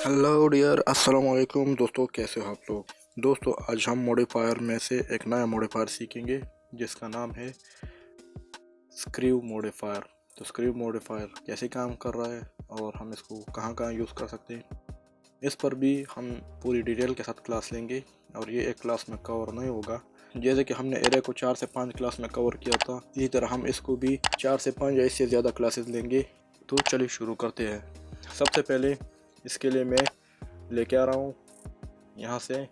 Hello dear, अस्सलाम वालेकुम दोस्तों। कैसे हो आप लोग? दोस्तों, आज हम मॉडिफायर में से एक नया मॉडिफायर सीखेंगे जिसका नाम है स्क्रू मॉडिफायर। तो स्क्रू मॉडिफायर कैसे काम कर रहा है और हम इसको कहाँ कहाँ यूज़ कर सकते हैं, इस पर भी हम पूरी डिटेल के साथ क्लास लेंगे। और ये एक क्लास में कवर नहीं होगा। जैसे कि हमने एरे को 4 से 5 क्लास में कवर किया था, इसी तरह हम इसको भी 4 से 5 या इससे ज़्यादा क्लासेस लेंगे। तो चलिए शुरू करते हैं। सबसे पहले इसके लिए मैं लेके आ रहा हूँ यहाँ से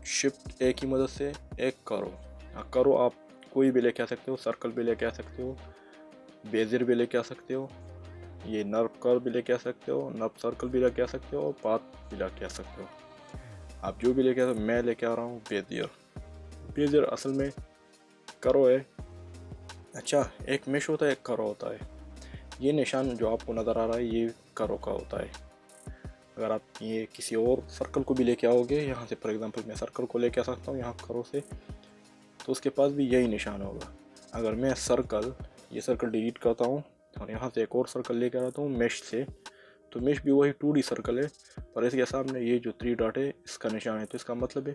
शिफ्ट ए की मदद से एक करो आप कोई भी लेके आ सकते हो, सर्कल भी लेके आ सकते हो, बेजियर भी लेके आ सकते हो, ये नर्व कर्व भी लेके आ सकते हो, नर्व सर्कल भी लेके आ सकते हो और पाथ भी लेके आ सकते हो। आप जो भी लेके आ सकते हो। मैं लेके आ रहा हूँ बेजियर असल में करो है। अच्छा, एक मेश होता है, एक करो होता है। ये निशान जो आपको नज़र आ रहा है ये करो का होता है। अगर आप ये किसी और सर्कल को भी लेके आओगे, यहाँ से फॉर एग्जांपल मैं सर्कल को लेके आ सकता हूँ यहाँ करो से, तो उसके पास भी यही निशान होगा। अगर मैं ये सर्कल डिलीट करता हूँ और यहाँ से एक और सर्कल लेके आता हूँ मेश से, तो मेश भी वही 2D सर्कल है, पर इसके सामने ये जो 3 डॉट है इसका निशान है। तो इसका मतलब है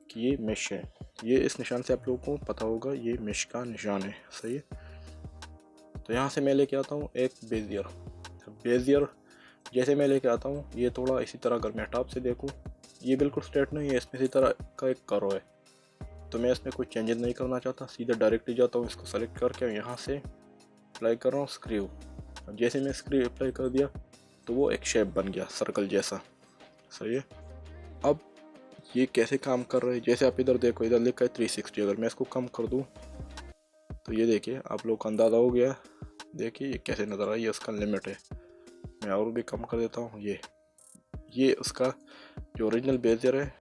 कि ये मेश है। ये इस निशान से आप लोगों को पता होगा ये मेश का निशान है। सही है। तो यहाँ से मैं लेके आता हूँ एक बेजियर जैसे मैं लेके आता हूँ ये थोड़ा इसी तरह, अगर मैं टॉप से देखूँ ये बिल्कुल स्ट्रेट नहीं है, इसमें इसी तरह का एक करो है। तो मैं इसमें कोई चेंजेस नहीं करना चाहता, सीधे डायरेक्टली जाता हूँ, इसको सेलेक्ट करके यहाँ से अप्लाई कर रहा हूँ स्क्रू। अब जैसे मैं स्क्रू अप्लाई कर दिया तो वो एक शेप बन गया सर्कल जैसा। सही है। अब ये कैसे काम कर रहा है, जैसे आप इधर देखो, इधर लिखा है 360। अगर मैं इसको कम कर दूँ तो ये देखिए, आप लोग को अंदाज़ा हो गया। देखिए ये कैसे नज़र आ, ये उसका लिमिट है। मैं और भी कम कर देता हूँ। ये उसका जो ओरिजिनल बेजियर है,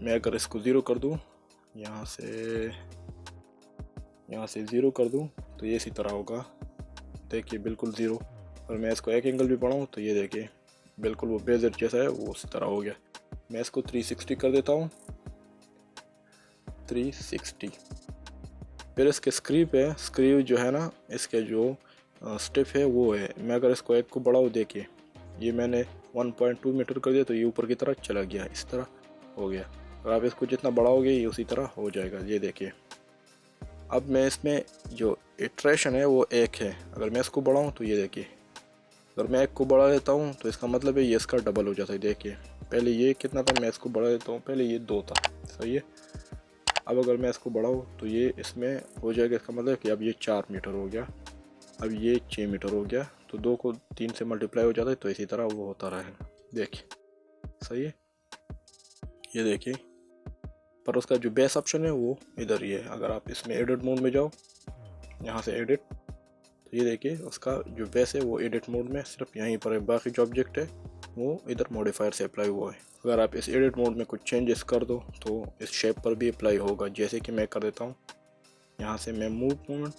मैं अगर इसको ज़ीरो कर दूँ, यहाँ से ज़ीरो कर दूँ तो ये इसी तरह होगा। देखिए बिल्कुल ज़ीरो। और मैं इसको एक एंगल भी बढ़ाऊँ तो ये देखिए बिल्कुल वो बेजियर जैसा है वो उसी तरह हो गया। मैं इसको 360 कर देता हूँ, 360। फिर इसके स्क्रू जो है ना, इसके जो स्टेप है वो है। मैं अगर इसको एक को बढ़ाऊँ, देखिए ये मैंने 1.2 मीटर कर दिया तो ये ऊपर की तरह चला गया, इस तरह हो गया। और आप इसको जितना बढ़ाओगे ये उसी तरह हो जाएगा। ये देखिए, अब मैं इसमें जो इटरेशन है वो एक है। अगर मैं इसको बढ़ाऊँ तो ये देखिए, अगर मैं एक को बढ़ा देता हूँ तो इसका मतलब है ये इसका डबल हो जाता है। देखिए पहले ये कितना था, मैं इसको बढ़ा देता हूँ, पहले ये 2 था। सही है। अब अगर मैं इसको बढ़ाऊँ तो ये इसमें हो जाएगा, इसका मतलब कि अब ये 4 मीटर हो गया, अब ये 6 मीटर हो गया। तो 2 को 3 से मल्टीप्लाई हो जाता है, तो इसी तरह वो होता रहे। देखिए सही है। ये देखिए, पर उसका जो बेस ऑप्शन है वो इधर ही है। अगर आप इसमें एडिट मोड में जाओ, यहाँ से एडिट, तो ये देखिए उसका जो बेस है वो एडिट मोड में सिर्फ यहीं पर है। बाकी जो ऑब्जेक्ट है वो इधर मॉडिफायर से अप्लाई हुआ है। अगर आप इस एडिट मोड में कुछ चेंजेस कर दो तो इस शेप पर भी अप्लाई होगा। जैसे कि मैं कर देता हूँ, यहाँ से मैं मूवमेंट,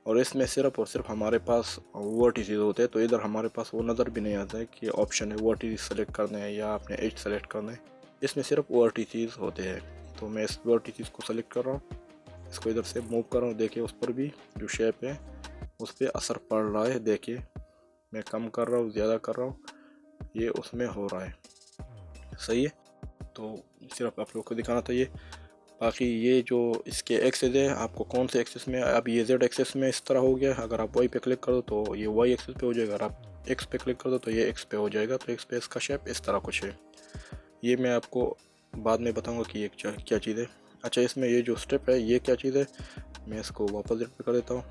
और इसमें सिर्फ और सिर्फ हमारे पास वर्टिसेस होते हैं, तो इधर हमारे पास वो नज़र भी नहीं आता है कि ऑप्शन है वर्टिसेस सेलेक्ट करने हैं या आपने एज सेलेक्ट करना है। इसमें सिर्फ वर्टिसेस होते हैं। तो मैं इस वर्टिसेस को सेलेक्ट कर रहा हूँ, इसको इधर से मूव कर रहा हूँ। देखिए उस पर भी जो शेप है उस पर असर पड़ रहा है। देखिए मैं कम कर रहा हूँ, ज़्यादा कर रहा हूँ, ये उसमें हो रहा है। सही है। तो सिर्फ आप लोग को दिखाना था ये। बाकी ये जो इसके एक्सेस है, आपको कौन से एक्सेस में, अब ये जेड एक्सेस में इस तरह हो गया। अगर आप वाई पे क्लिक कर दो तो ये वाई एक्सेस पे हो जाएगा, अगर आप एक्स पे क्लिक कर दो तो ये एक्स पे हो जाएगा। तो एक्स पे इसका शेप इस तरह कुछ है। ये मैं आपको बाद में बताऊंगा कि ये क्या चीज़ है। अच्छा, इसमें ये जो स्टेप है ये क्या चीज़ है, मैं इसको वापस जेड पे कर देता हूँ।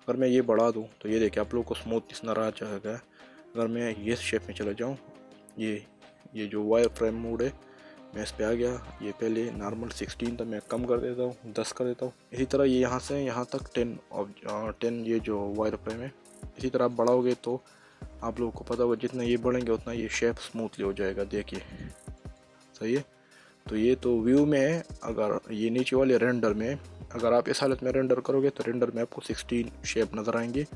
अगर मैं ये बढ़ा दूँ तो ये देखिए आप लोग को स्मूथनेस नजर आ जाएगा। अगर मैं ये शेप में चला जाऊँ, ये जो वायर फ्रेम मोड है, मैं इस पे आ गया। ये पहले नॉर्मल 16 था, मैं कम कर देता हूँ, 10 कर देता हूँ। इसी तरह ये यहाँ से यहाँ तक 10 ये जो वायर फ्रेम है, इसी तरह आप बढ़ाओगे तो आप लोगों को पता होगा जितना ये बढ़ेंगे उतना ये शेप स्मूथली हो जाएगा। देखिए सही है। तो ये तो व्यू में है। अगर ये नीचे वाले रेंडर में, अगर आप इस हालत में रेंडर करोगे तो रेंडर में आपको 16 शेप नज़र आएंगे,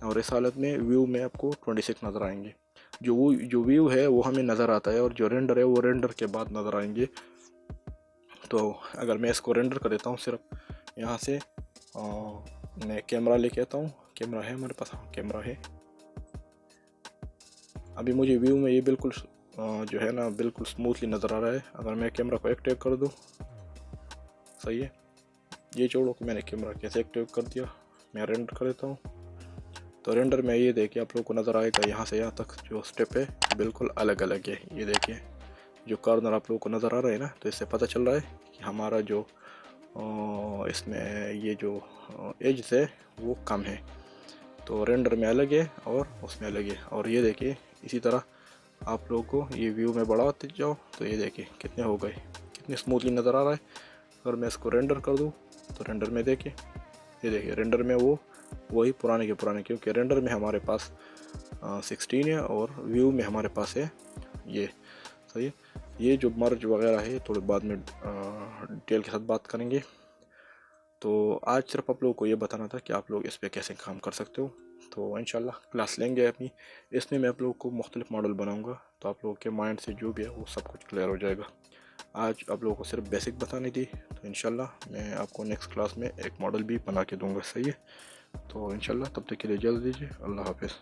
और इस हालत में व्यू में आपको 26 नज़र आएंगे। जो व्यू है वो हमें नज़र आता है, और जो रेंडर है वो रेंडर के बाद नज़र आएंगे। तो अगर मैं इसको रेंडर कर देता हूँ, सिर्फ यहाँ से मैं कैमरा लेके आता हूँ, कैमरा है हमारे पास, हाँ कैमरा है। अभी मुझे व्यू में ये बिल्कुल जो है ना बिल्कुल स्मूथली नज़र आ रहा है। अगर मैं कैमरा को एक्टिव कर दूँ, सही है, ये छोड़ो कि मैंने कैमरा कैसे एक्टिव कर दिया, मैं रेंडर कर देता हूँ। तो रेंडर में ये देखिए आप लोगों को नज़र आएगा यहाँ से यहाँ तक जो स्टेप है बिल्कुल अलग अलग है। ये देखिए जो कॉर्नर आप लोगों को नज़र आ रहा है ना, तो इससे पता चल रहा है कि हमारा जो इसमें ये जो एज है वो कम है। तो रेंडर में अलग है और उसमें अलग है। और ये देखिए इसी तरह आप लोगों को ये व्यू में बढ़ाते जाओ तो ये देखिए कितने हो गए, कितने स्मूथली नज़र आ रहा है। अगर मैं इसको रेंडर कर दूँ तो रेंडर में देखिए, ये देखिए रेंडर में वही पुराने के पुराने, क्योंकि रेंडर में हमारे पास 16 है और व्यू में हमारे पास है ये, सही है। ये जो मर्ज वगैरह है थोड़े बाद में डिटेल के साथ बात करेंगे। तो आज सिर्फ आप लोगों को ये बताना था कि आप लोग इस पर कैसे काम कर सकते हो। तो इंशाल्लाह क्लास लेंगे अपनी, इसमें मैं आप लोगों को मुख्तलिफ मॉडल बनाऊंगा, तो आप लोगों के माइंड से जो भी है वो सब कुछ क्लियर हो जाएगा। आज आप लोगों को सिर्फ बेसिक बतानी थी, तो इंशाल्लाह मैं आपको नेक्स्ट क्लास में एक मॉडल भी बना के दूंगा, सही है। तो इंशाल्लाह तब तक के लिए इजाज़त दीजिए, अल्लाह हाफिज़।